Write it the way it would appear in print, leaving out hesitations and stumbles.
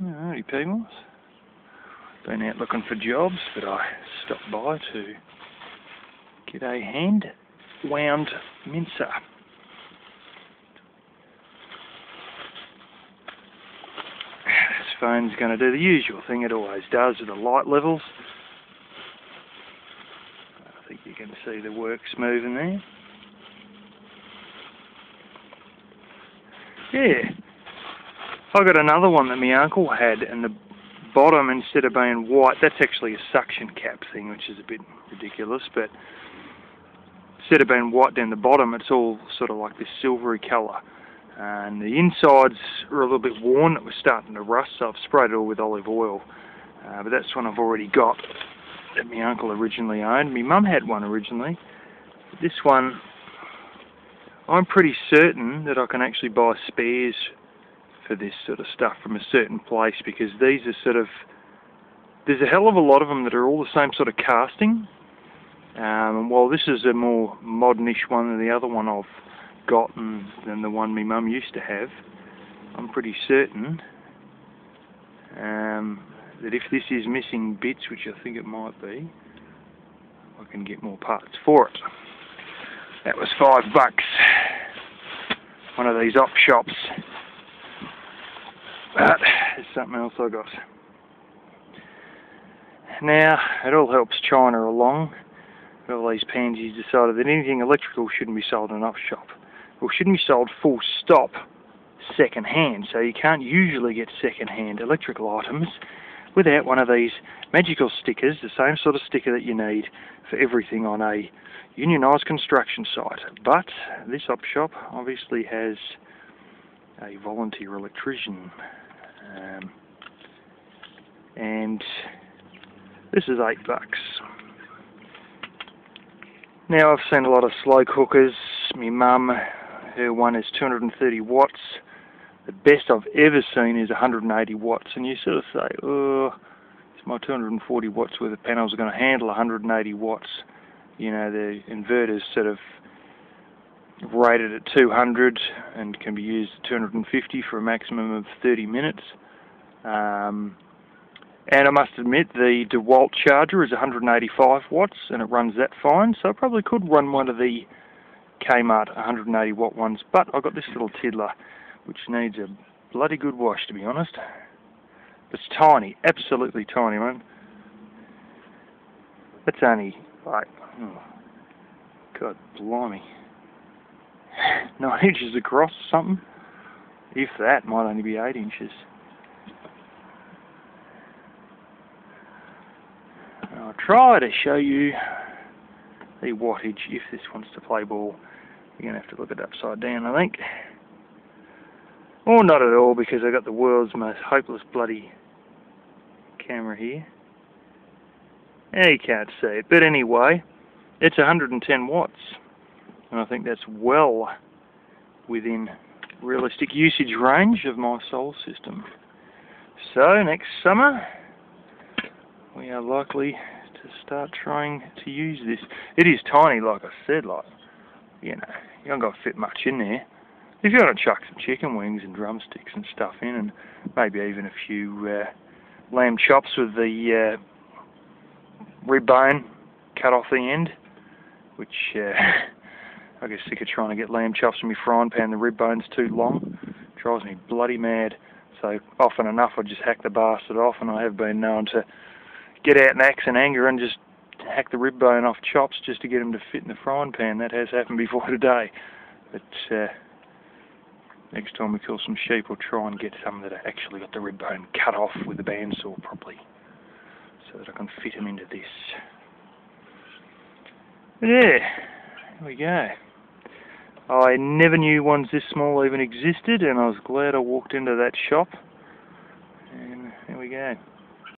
Alrighty people, been out looking for jobs, but I stopped by to get a hand wound mincer. This phone's going to do the usual thing it always does with the light levels. I think you can see the works moving there. Yeah, I got another one that my uncle had, and the bottom, instead of being white, that's actually a suction cap thing, which is a bit ridiculous, but instead of being white down the bottom, it's all sort of like this silvery colour. And the insides are a little bit worn, it was starting to rust, so I've sprayed it all with olive oil. But that's one I've already got that my uncle originally owned. My mum had one originally. This one, I'm pretty certain that I can actually buy spares for this sort of stuff from a certain place, because these are sort of, there's a hell of a lot of them that are all the same sort of casting. And while this is a more modernish one than the other one I've gotten than the one my mum used to have, I'm pretty certain that if this is missing bits, which I think it might be, I can get more parts for it. That was $5. One of these op shops. But there's something else I got. Now, it all helps China along. All these pansies decided that anything electrical shouldn't be sold in an op shop. Well, shouldn't be sold full stop second hand, so you can't usually get second hand electrical items without one of these magical stickers, the same sort of sticker that you need for everything on a unionised construction site. But this op shop obviously has a volunteer electrician, and this is $8. Now, I've seen a lot of slow cookers. My mum, her one is 230 watts. The best I've ever seen is 180 watts, and you sort of say, oh, is my 240 watts worth of panels going to handle 180 watts? You know, the inverter's sort of rated at 200 and can be used at 250 for a maximum of 30 minutes. And I must admit, the DeWalt charger is 185 watts, and it runs that fine, so I probably could run one of the Kmart 180 watt ones, but I've got this little tiddler, which needs a bloody good wash, to be honest. It's tiny, absolutely tiny, man. It's only, like, oh, God blimey, 9 inches across or something. If that, might only be 8 inches. I'll try to show you the wattage if this wants to play ball. You're going to have to look at it upside down, I think. Or not at all, because I've got the world's most hopeless bloody camera here. Yeah, you can't see it. But anyway, it's 110 watts. And I think that's well within realistic usage range of my solar system. So, next summer, we are likely to start trying to use this. It is tiny, like I said, like, you know, you haven't got to fit much in there. If you want to chuck some chicken wings and drumsticks and stuff in, and maybe even a few lamb chops with the rib bone cut off the end, which I get sick of trying to get lamb chops in my frying pan. The rib bone's too long. It drives me bloody mad. So often enough I just hack the bastard off, and I have been known to get out an axe in anger and just hack the rib bone off chops just to get them to fit in the frying pan. That has happened before today. But next time we kill some sheep, we'll try and get some that have actually got the rib bone cut off with the bandsaw properly, so that I can fit them into this. But yeah, here we go. I never knew ones this small even existed, and I was glad I walked into that shop.